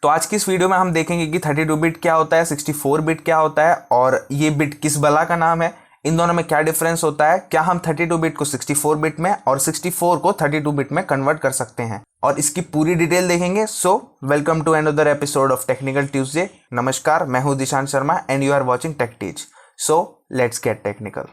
तो आज की इस वीडियो में हम देखेंगे कि 32 बिट क्या होता है, 64 बिट क्या होता है और ये बिट किस बला का नाम है, इन दोनों में क्या डिफरेंस होता है, क्या हम 32 बिट को 64 बिट में और 64 को 32 बिट में कन्वर्ट कर सकते हैं और इसकी पूरी डिटेल देखेंगे। So welcome to another episode of technical Tuesday. नमस्कार, मैं हूं Dishant Sharma and you are watching Tech Teach. So let's get technical.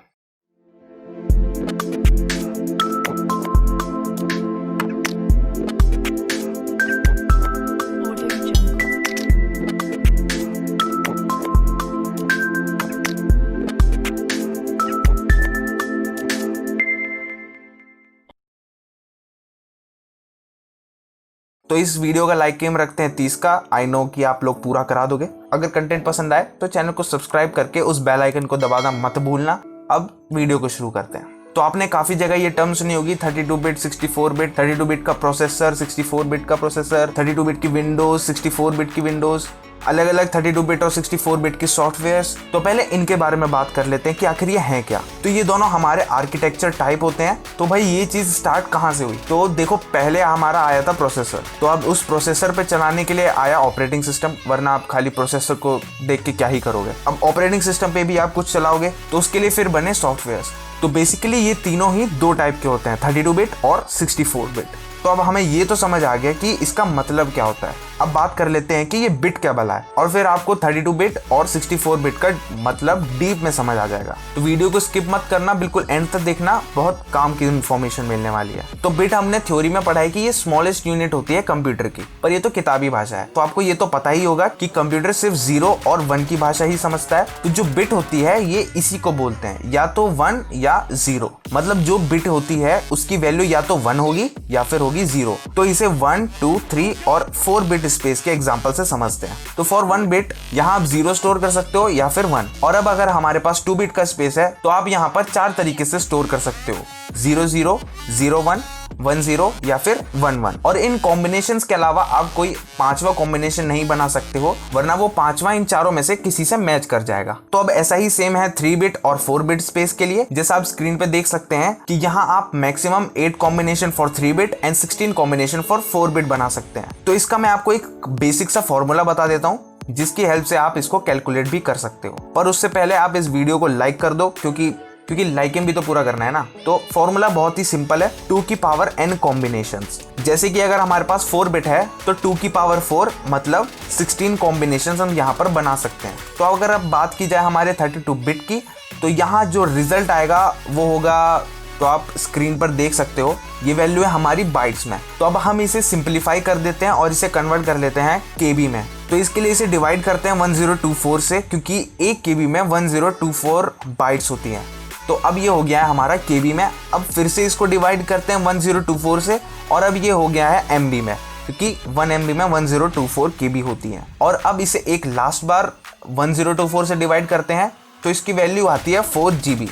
तो इस वीडियो का लाइक एम रखते हैं 30 का। आई नो कि आप लोग पूरा करा दोगे। अगर कंटेंट पसंद आए तो चैनल को सब्सक्राइब करके उस बेल आइकन को दबाना मत भूलना। अब वीडियो को शुरू करते हैं। तो आपने काफी जगह ये टर्म सुनी होगी, 32 बिट 64 बिट, 32 बिट का प्रोसेसर, 64 बिट का प्रोसेसर, 32 बिट की विंडोज, 64 बिट की विंडोज, अलग अलग 32 बिट और 64 बिट की सॉफ्टवेयर्स। तो पहले इनके बारे में बात कर लेते हैं कि आखिर ये हैं क्या। तो ये दोनों हमारे आर्किटेक्चर टाइप होते हैं। तो भाई ये चीज स्टार्ट कहाँ से हुई? तो देखो, पहले हमारा आया था प्रोसेसर। तो अब उस प्रोसेसर पे चलाने के लिए आया ऑपरेटिंग सिस्टम, वरना आप खाली प्रोसेसर को देख के क्या ही करोगे। अब ऑपरेटिंग सिस्टम पे भी आप कुछ चलाओगे तो उसके लिए फिर बने सॉफ्टवेयर्स। तो बेसिकली ये तीनों ही दो टाइप के होते हैं, 32 बिट और 64 बिट। तो अब हमें ये तो समझ आ गया कि इसका मतलब क्या होता है। अब बात कर लेते हैं कि ये बिट क्या भला है और फिर आपको 32 बिट और 64 बिट का मतलब डीप में समझ आ जाएगा। तो वीडियो को स्किप मत करना, बिल्कुल एंड तक देखना, बहुत काम की इन्फॉर्मेशन मिलने वाली है। तो बिट हमने थ्योरी में पढ़ा है कि ये स्मॉलेस्ट यूनिट होती है कंप्यूटर की, पर ये तो किताबी भाषा है। तो आपको ये तो पता ही होगा कि कंप्यूटर सिर्फ 0 और 1 की भाषा ही समझता है। तो जो बिट होती है ये इसी को बोलते हैं, या तो 1 या 0। मतलब जो बिट होती है उसकी वैल्यू या तो 1 होगी या फिर होगी 0। तो इसे 1, 2, 3 और 4 बिट स्पेस के एग्जांपल से समझते हैं। तो फॉर 1 बिट यहाँ आप 0 स्टोर कर सकते हो या फिर 1। और अब अगर हमारे पास 2 बिट का स्पेस है तो आप यहाँ पर 4 तरीके से स्टोर कर सकते हो, 00, 01, 10 या फिर 11। और इन कॉम्बिनेशंस के अलावा आप कोई 5वां कॉम्बिनेशन नहीं बना सकते हो, वरना वो 5वां इन चारों में से किसी से मैच कर जाएगा। तो अब ऐसा ही सेम है 3 बिट और 4 बिट स्पेस के लिए। जैसा आप स्क्रीन पे देख सकते हैं कि यहाँ आप maximum 8 combination for 3 bit and 16 combination for 4 bit बना सकते हैं। तो इसका मैं आपको एक बेसिक सा फॉर्मूला बता देता हूँ जिसकी हेल्प से आप इसको कैलकुलेट भी कर सकते हो। पर उससे पहले आप इस वीडियो को लाइक कर दो, क्योंकि लाइकिंग भी तो पूरा करना है ना। तो फॉर्मूला बहुत ही सिंपल है, 2 की पावर n कॉम्बिनेशंस। जैसे कि अगर हमारे पास 4 बिट है तो 2 की पावर 4 मतलब 16 कॉम्बिनेशंस हम यहाँ पर बना सकते हैं। तो अगर अब बात की जाए हमारे 32 बिट की, तो यहाँ जो रिजल्ट आएगा वो होगा, तो आप स्क्रीन पर देख सकते हो, ये वैल्यू है हमारी बाइट्स में। तो अब हम इसे सिंप्लीफाई कर देते हैं और इसे कन्वर्ट कर लेते हैं केबी में। तो इसके लिए इसे डिवाइड करते हैं 1024 से, क्योंकि एक केबी में 1024 बाइट्स होती हैं। तो अब ये हो गया है हमारा केबी में। अब फिर से इसको डिवाइड करते हैं 1024 से और अब ये हो गया है एमबी में, क्योंकि 1 MB में 1024 केबी होती है। और अब इसे एक लास्ट बार 1024 से डिवाइड करते हैं तो इसकी वैल्यू आती है 4 GB।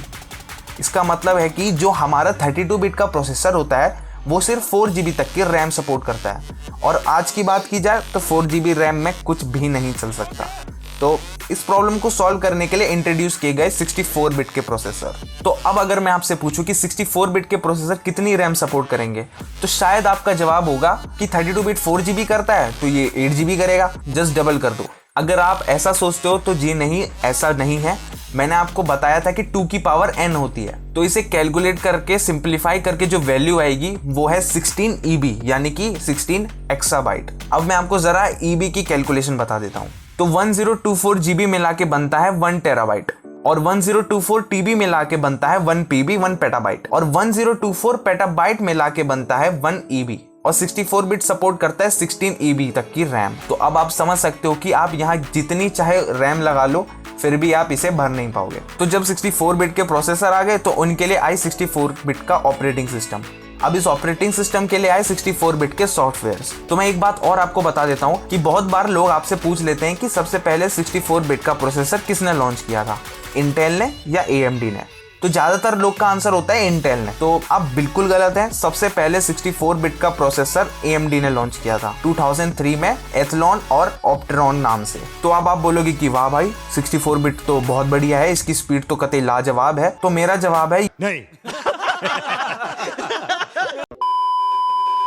इसका मतलब है कि जो हमारा 32 बिट का प्रोसेसर होता है वो सिर्फ 4 GB तक की रैम सपोर्ट करता है। और आज की बात की जाए तो 4 GB रैम में कुछ भी नहीं चल सकता। तो इस प्रॉब्लम को सॉल्व करने के लिए इंट्रोड्यूस किए गए 64 बिट के प्रोसेसर। तो अब अगर मैं आपसे पूछूं कि 64 बिट के प्रोसेसर कितनी रैम सपोर्ट करेंगे, तो शायद आपका जवाब होगा कि 32 बिट 4 GB करता है तो ये 8 GB करेगा, जस्ट डबल कर दो। अगर आप ऐसा सोचते हो तो जी नहीं, ऐसा नहीं है। मैंने आपको बताया था कि 2 की पावर n होती है। तो इसे कैलकुलेट करके सिंप्लीफाई करके जो वैल्यू आएगी वो है 16 EB, यानी कि 16 एक्साबाइट। अब मैं आपको जरा EB की कैलकुलेशन बता देता हूँ। तो 1024 GB मिला के बनता है 1 टेराबाइट और 1024 TB मिला के बनता है 1 PB 1 पेटाबाइट और 1024 पेटाबाइट मिला के बनता है 1 EB। और 64 बिट सपोर्ट करता है 16 EB तक की रैम। तो अब आप समझ सकते हो कि आप यहाँ जितनी चाहे रैम लगा लो फिर भी आप इसे भर नहीं पाओगे। तो जब 64 बिट के प्रोसेसर आ गए तो उनके लिए आई 64 बिट का ऑपरेटिंग सिस्टम। अब इस ऑपरेटिंग सिस्टम के लिए आए 64 बिट के सॉफ्टवेयर्स। तो मैं एक बात और आपको बता देता हूँ कि बहुत बार लोग आपसे पूछ लेते हैं कि सबसे पहले 64 बिट का प्रोसेसर किसने लॉन्च किया था, इंटेल ने या AMD ने। तो ज्यादातर लोग का आंसर होता है इंटेल ने। तो आप बिल्कुल गलत हैं। सबसे पहले 64 बिट का प्रोसेसर AMD ने लॉन्च किया था 2003 में एथलॉन और ऑप्टेरॉन नाम से। तो अब आप बोलोगे कि वाह भाई 64 बिट तो बहुत बढ़िया है, इसकी स्पीड तो कतई लाजवाब है। तो मेरा जवाब है नहीं।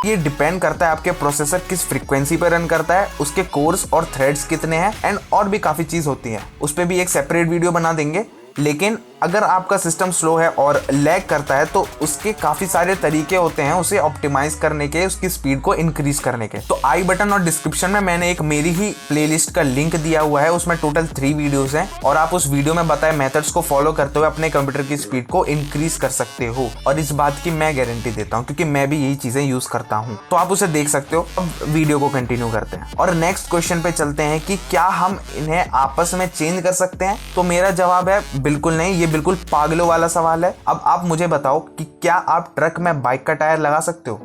ये डिपेंड करता है आपके प्रोसेसर किस फ्रीक्वेंसी पर रन करता है, उसके कोर्स और थ्रेड्स कितने हैं, एंड और भी काफ़ी चीज़ होती है। उस पर भी एक सेपरेट वीडियो बना देंगे। लेकिन अगर आपका सिस्टम स्लो है और लैग करता है तो उसके काफ़ी सारे तरीके होते हैं उसे ऑप्टिमाइज करने के, उसकी स्पीड को इंक्रीज करने के। तो आई बटन और डिस्क्रिप्शन में मैंने एक मेरी ही प्लेलिस्ट का लिंक दिया हुआ है, उसमें टोटल 3 वीडियोस हैं और आप उस वीडियो में बताए मेथड्स को फॉलो करते हुए अपने कंप्यूटर की स्पीड को इंक्रीज कर सकते हो। और इस बात की मैं गारंटी देता हूँ क्योंकि मैं भी यही चीजें यूज करता हूँ, तो आप उसे देख सकते हो। अब वीडियो को कंटिन्यू करते हैं और नेक्स्ट क्वेश्चन पे चलते हैं कि क्या हम इन्हें आपस में चेंज कर सकते हैं। तो मेरा जवाब है बिल्कुल नहीं। ये बिल्कुल पागलों वाला सवाल है। अब आप मुझे बताओ कि क्या आप ट्रक में बाइक का टायर लगा सकते हो?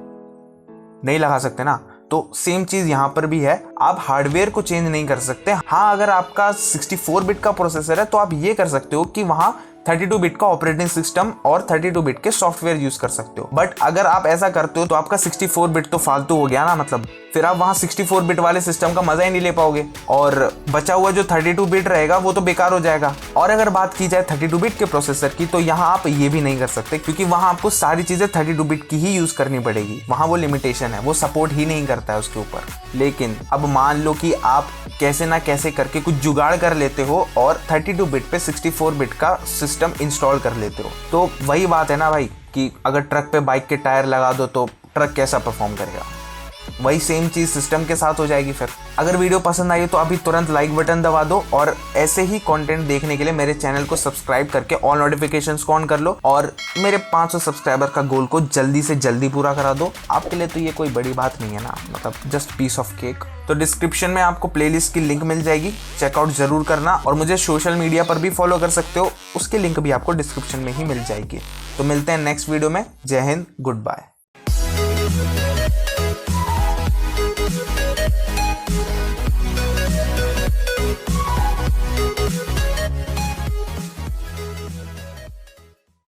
नहीं लगा सकते ना। तो सेम चीज यहां पर भी है, आप हार्डवेयर को चेंज नहीं कर सकते। हाँ, अगर आपका 64 बिट का प्रोसेसर है तो आप ये कर सकते हो कि वहां 32 बिट का ऑपरेटिंग सिस्टम और 32 बिट के सॉफ्टवेयर यूज कर सकते हो। बट अगर आप ऐसा करते हो तो आपका 64 बिट तो फालतू हो गया ना, मतलब फिर आप वहां 64 बिट वाले सिस्टम का मजा ही नहीं ले पाओगे और बचा हुआ जो 32 बिट रहेगा वो तो बेकार हो जाएगा। और अगर बात की जाए 32 बिट के प्रोसेसर की तो यहाँ आप ये भी नहीं कर सकते क्योंकि वहां आपको सारी चीजें 32 बिट की ही यूज करनी पड़ेगी। वहां वो लिमिटेशन है, वो सपोर्ट ही नहीं करता है उसके ऊपर। लेकिन अब मान लो कि आप कैसे ना कैसे करके कुछ जुगाड़ कर लेते हो और 32 बिट पे 64 बिट का सिस्टम इंस्टॉल कर लेते हो। तो वही बात है ना भाई कि अगर ट्रक पे बाइक के टायर लगा दो तो ट्रक कैसा परफॉर्म करेगा। वही सेम चीज सिस्टम के साथ हो जाएगी। फिर अगर वीडियो पसंद आई तो अभी तुरंत लाइक बटन दबा दो और ऐसे ही कंटेंट देखने के लिए मेरे चैनल को सब्सक्राइब करके ऑल नोटिफिकेशंस को ऑन कर लो और मेरे 500 सब्सक्राइबर का गोल को जल्दी से जल्दी पूरा करा दो। आपके लिए तो ये कोई बड़ी बात नहीं है ना, मतलब जस्ट पीस ऑफ केक। तो डिस्क्रिप्शन में आपको प्लेलिस्ट की लिंक मिल जाएगी, चेकआउट जरूर करना। और मुझे सोशल मीडिया पर भी फॉलो कर सकते हो, उसकी लिंक भी आपको डिस्क्रिप्शन में ही मिल जाएगी। तो मिलते हैं नेक्स्ट वीडियो में। जय हिंद, गुड बाय।